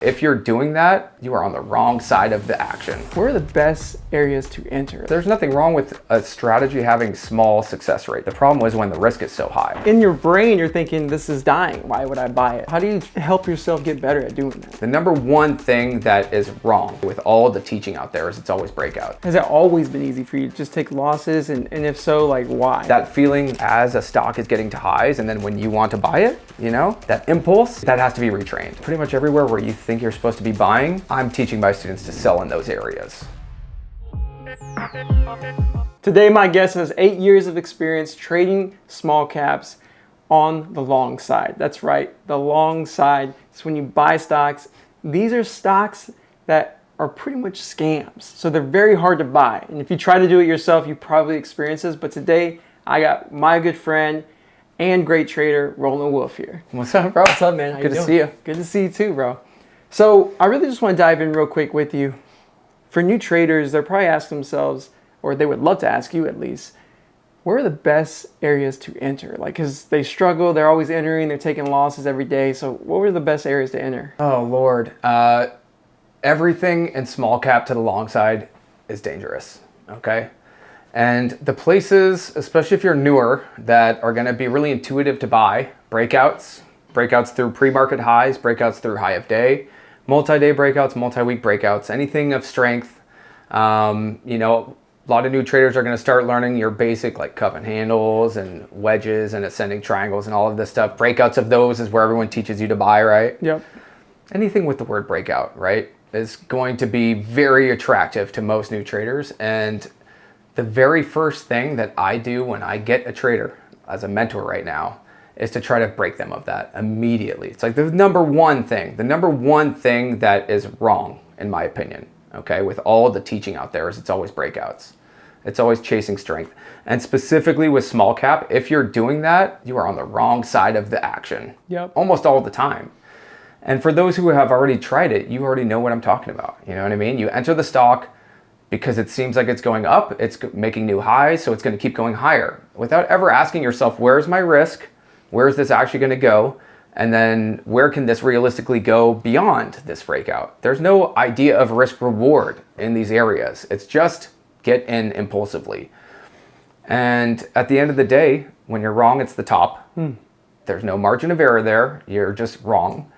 If you're doing that, you are on the wrong side of the action. Where are the best areas to enter? There's nothing wrong with a strategy having small success rate. The problem is when the risk is so high. In your brain, you're thinking, this is dying. Why would I buy it? How do you help yourself get better at doing that? The number one thing that is wrong with all the teaching out there is it's always breakout. Has it always been easy for you to just take losses? And if so, like why? That feeling as a stock is getting to highs and then when you want to buy it, that impulse, that has to be retrained. Pretty much everywhere where you think you're supposed to be buying, I'm teaching my students to sell in those areas. Today, my guest has 8 years of experience trading small caps on the long side. That's right, the long side. It's when you buy stocks. These are stocks that are pretty much scams. So they're very hard to buy. And if you try to do it yourself, you probably experience this. But today, I got my good friend and great trader, Roland Wolf here. What's up, bro? What's up, man? How Good you to doing? see you. Good to see you too, bro. So I really just want to dive in real quick with you. For new traders, they're probably asking themselves, or they would love to ask you at least, where are the best areas to enter? Like, because they struggle, they're always entering, they're taking losses every day. So what were the best areas to enter? Oh, Lord. Everything in small cap to the long side is dangerous, okay? And the places, especially if you're newer, that are gonna be really intuitive to buy, breakouts through pre-market highs, breakouts through high of day, multi-day breakouts, multi-week breakouts, anything of strength. A lot of new traders are gonna start learning your basic like cup and handles and wedges and ascending triangles and all of this stuff. Breakouts of those is where everyone teaches you to buy, right? Yep. Anything with the word breakout, right, is going to be very attractive to most new traders. And the very first thing that I do when I get a trader as a mentor right now is to try to break them of that immediately. It's like the number one thing that is wrong, in my opinion, okay, with all the teaching out there is it's always breakouts. It's always chasing strength. And specifically with small cap, if you're doing that, you are on the wrong side of the action. Yep. Almost all the time. And for those who have already tried it, you already know what I'm talking about. You know what I mean? You enter the stock because it seems like it's going up, it's making new highs, so it's going to keep going higher without ever asking yourself, where's my risk? Where is this actually going to go? And then where can this realistically go beyond this breakout? There's no idea of risk reward in these areas. It's just get in impulsively. And at the end of the day, when you're wrong, it's the top. There's no margin of error there. You're just wrong.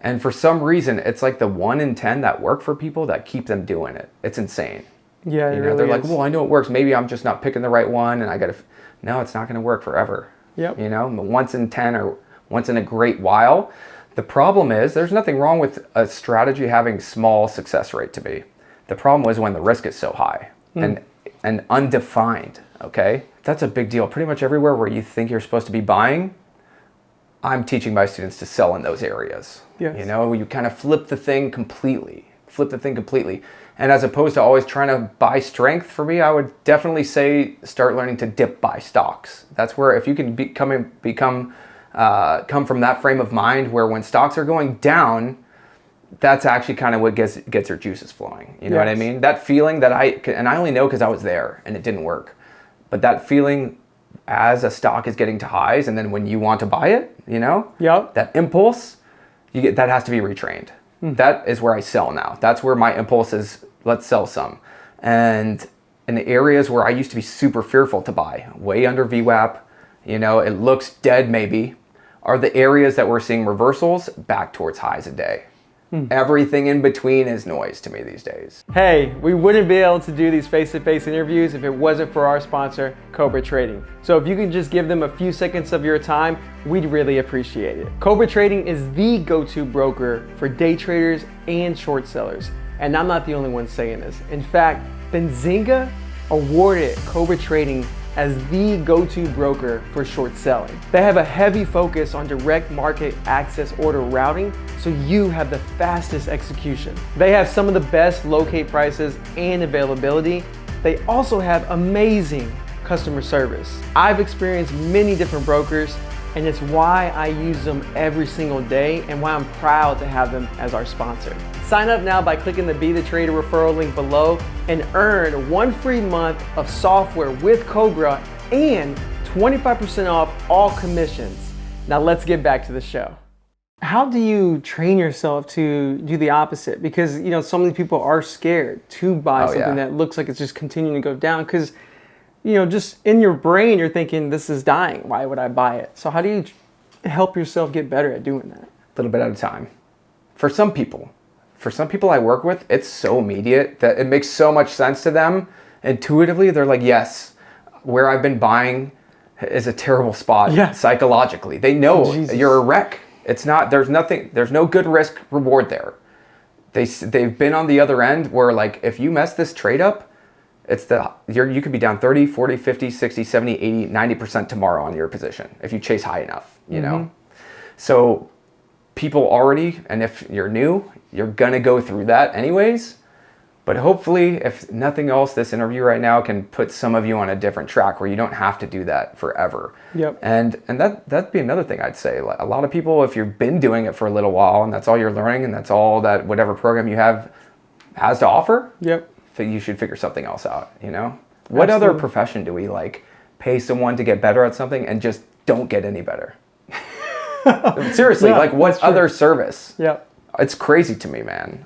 And for some reason, it's like the 1 in 10 that work for people that keep them doing it. It's insane. Yeah, They're like, well, I know it works. Maybe I'm just not picking the right one and I got to... No, it's not going to work forever. Yep. Once in 10 or once in a great while. The problem is there's nothing wrong with a strategy having small success rate to be. The problem is when the risk is so high and undefined, okay? That's a big deal. Pretty much everywhere where you think you're supposed to be buying, I'm teaching my students to sell in those areas. Yes. You kind of flip the thing completely. And as opposed to always trying to buy strength, for me, I would definitely say start learning to dip buy stocks. That's where if you can come from that frame of mind where when stocks are going down, that's actually kind of what gets your juices flowing. You know what I mean? That feeling that I only know because I was there and it didn't work. But that feeling as a stock is getting to highs and then when you want to buy it, that impulse, that has to be retrained. That is where I sell now. That's where my impulse is, let's sell some. And in the areas where I used to be super fearful to buy, way under VWAP, it looks dead maybe, are the areas that we're seeing reversals back towards highs a day. Everything in between is noise to me these days. Hey, we wouldn't be able to do these face-to-face interviews if it wasn't for our sponsor, Cobra Trading. So if you can just give them a few seconds of your time, we'd really appreciate it. Cobra Trading is the go-to broker for day traders and short sellers. And I'm not the only one saying this. In fact, Benzinga awarded Cobra Trading as the go-to broker for short selling. They have a heavy focus on direct market access order routing, so you have the fastest execution. They have some of the best locate prices and availability. They also have amazing customer service. I've experienced many different brokers, and it's why I use them every single day and why I'm proud to have them as our sponsor. Sign up now by clicking the Be the Trader referral link below and earn 1 free month of software with Cobra and 25% off all commissions. Now let's get back to the show. How do you train yourself to do the opposite? Because, so many people are scared to buy something that looks like it's just continuing to go down. Because, just in your brain, you're thinking, this is dying. Why would I buy it? So how do you help yourself get better at doing that? A little bit at a time. For some people I work with, it's so immediate that it makes so much sense to them. Intuitively, they're like, yes, where I've been buying is a terrible spot psychologically. They know you're a wreck. It's not, there's no good risk reward there. They've been on the other end where, like, if you mess this trade up, you could be down 30, 40, 50, 60, 70, 80, 90% tomorrow on your position if you chase high enough, you know? So people already, and if you're new, you're gonna go through that anyways. But hopefully, if nothing else, this interview right now can put some of you on a different track where you don't have to do that forever. Yep. And that'd be another thing I'd say. A lot of people, if you've been doing it for a little while and that's all you're learning and that's all that whatever program you have has to offer, you should figure something else out, you know? What other profession do we like pay someone to get better at something and just don't get any better? Seriously, like what other service? It's crazy to me, man.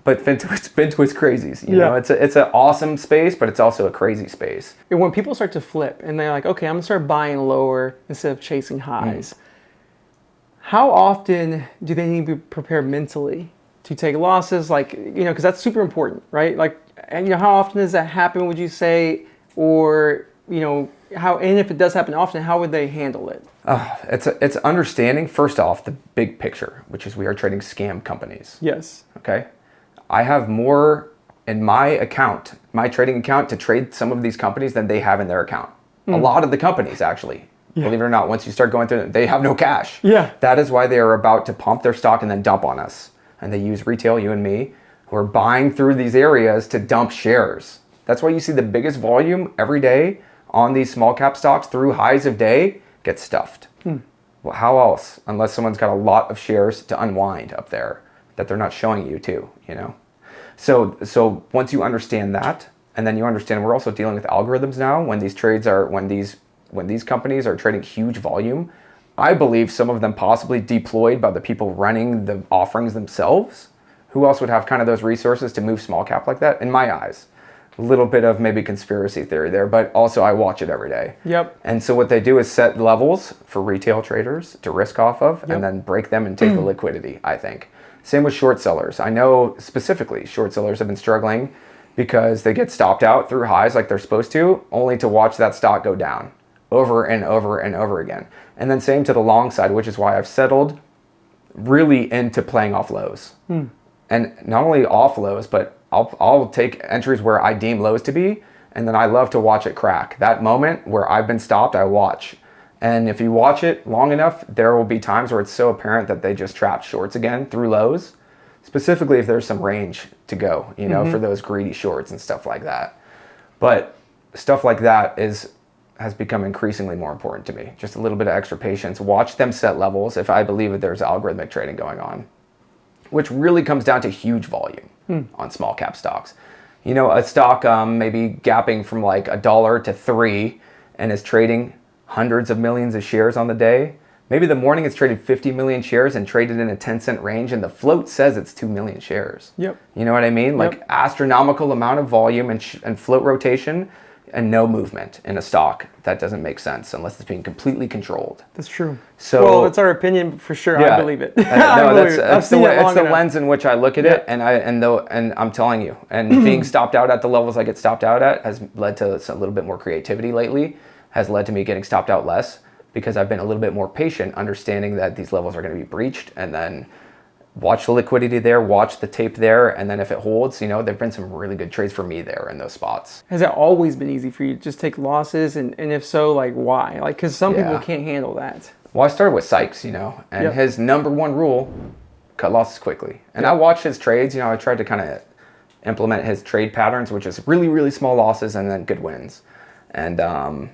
But Fintuit's crazies, you know. It's an awesome space, but it's also a crazy space. And when people start to flip and they're like, okay, I'm gonna start buying lower instead of chasing highs. How often do they need to be prepared mentally to take losses? Like, because that's super important, right? Like, and how often does that happen? Would you say, or how? And if it does happen often, how would they handle it? It's understanding first off the big picture, which is we are trading scam companies. Yes. Okay. I have more in my trading account to trade some of these companies than they have in their account. A lot of the companies, actually, believe it or not, once you start going through them, they have no cash. That is why they are about to pump their stock and then dump on us. And they use retail, you and me, who are buying through these areas to dump shares. That's why you see the biggest volume every day on these small cap stocks through highs of day get stuffed. Well, how else? Unless someone's got a lot of shares to unwind up there that they're not showing you too, So once you understand that, and then you understand we're also dealing with algorithms now when these companies are trading huge volume. I believe some of them possibly deployed by the people running the offerings themselves. Who else would have kind of those resources to move small cap like that? In my eyes, a little bit of maybe conspiracy theory there, but also I watch it every day. And so what they do is set levels for retail traders to risk off of, and then break them and take the liquidity, I think. Same with short sellers. I know specifically short sellers have been struggling because they get stopped out through highs like they're supposed to, only to watch that stock go down over and over and over again. And then same to the long side, which is why I've settled really into playing off lows. And not only off lows, but I'll take entries where I deem lows to be, and then I love to watch it crack. That moment where I've been stopped, I watch. And if you watch it long enough, there will be times where it's so apparent that they just trapped shorts again through lows, specifically if there's some range to go, for those greedy shorts and stuff like that. But stuff like that has become increasingly more important to me. Just a little bit of extra patience. Watch them set levels if I believe that there's algorithmic trading going on, which really comes down to huge volume on small cap stocks. A stock maybe gapping from like $1 to $3 and is trading hundreds of millions of shares on the day. Maybe the morning it's traded 50 million shares and traded in a 10-cent range, and the float says it's 2 million shares. You know what I mean? Like astronomical amount of volume and float rotation and no movement in a stock. That doesn't make sense unless it's being completely controlled. That's true. So it's our opinion for sure. I believe it. It's the lens in which I look at it, and I'm telling you, and being stopped out at the levels I get stopped out at has led to a little bit more creativity lately. Has led to me getting stopped out less because I've been a little bit more patient, understanding that these levels are going to be breached, and then watch the liquidity there, watch the tape there, and then if it holds, there've been some really good trades for me there in those spots. Has it always been easy for you to just take losses, and if so, like why? Like, because some people can't handle that. Well, I started with Sykes, and his number one rule, cut losses quickly. And I watched his trades, I tried to kind of implement his trade patterns, which is really, really small losses and then good wins. And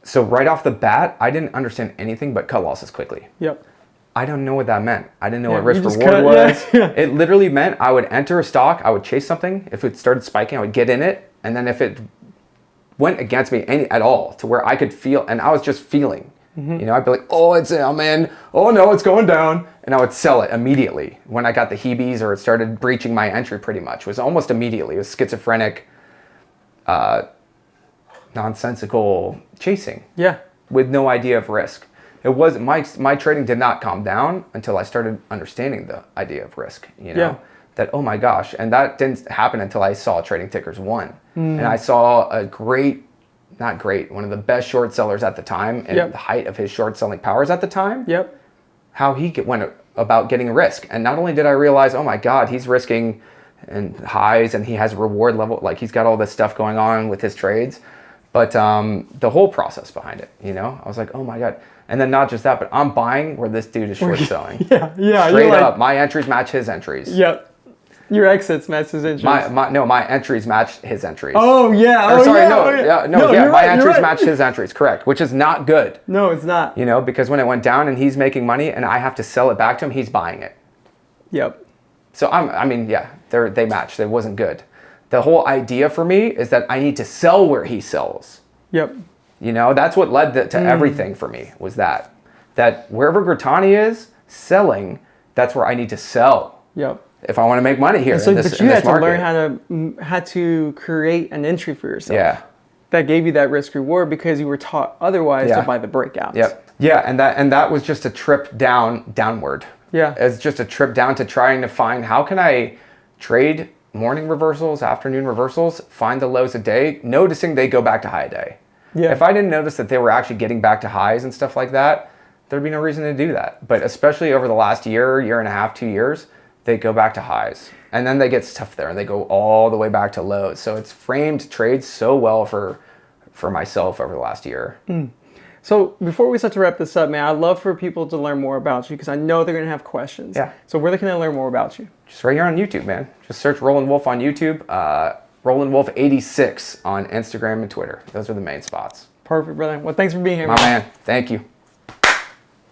so right off the bat, I didn't understand anything but cut losses quickly. I don't know what that meant. I didn't know what risk reward was. It literally meant I would enter a stock, I would chase something. If it started spiking, I would get in it. And then if it went against me at all to where I could feel, and I was just feeling, You know, I'd be like, oh, I'm in. Oh no, it's going down. And I would sell it immediately when I got the heebies or it started breaching my entry pretty much. It was almost immediately. It was schizophrenic, nonsensical chasing. Yeah. With no idea of risk. It was my trading did not calm down until I started understanding the idea of risk, you know. Yeah. That, oh my gosh, and that didn't happen until I saw Trading Tickers 1. And I saw one of the best short sellers at the time and the height of his short selling powers at the time. Yep. How he went about getting risk. And not only did I realize, oh my God, he's risking and highs and he has a reward level, like he's got all this stuff going on with his trades, but the whole process behind it, you know, I was like, oh my God. And then not just that, but I'm buying where this dude is short selling. Yeah. Straight up, my entries match his entries. Yep. Your exits match his entries. My entries match his entries. Oh yeah. My entries match his entries. Correct, which is not good. No, it's not. You know, because when it went down and he's making money and I have to sell it back to him, he's buying it. Yep. So they matched. It wasn't good. The whole idea for me is that I need to sell where he sells. Yep. You know, that's what led to everything for me was that wherever Grattani is selling, that's where I need to sell. Yep. If I want to make money here, but you had to market. learn how to create an entry for yourself. Yeah. That gave you that risk reward because you were taught otherwise to buy the breakouts. Yep. Yeah, and that was just a trip downward. Yeah. It's just a trip down to trying to find how can I trade morning reversals, afternoon reversals, find the lows a day, noticing they go back to high a day. Yeah. If I didn't notice that they were actually getting back to highs and stuff like that, there'd be no reason to do that. But especially over the last year and a half, 2 years, they go back to highs. And then they get stuff there and they go all the way back to lows. So it's framed trades so well for myself over the last year. So before we start to wrap this up, man, I'd love for people to learn more about you because I know they're going to have questions. Yeah. So where can they learn more about you? Just right here on YouTube, man. Just search Roland Wolf on YouTube, Roland Wolf 86 on Instagram and Twitter. Those are the main spots. Perfect, brother. Well, thanks for being here, My man. Thank you.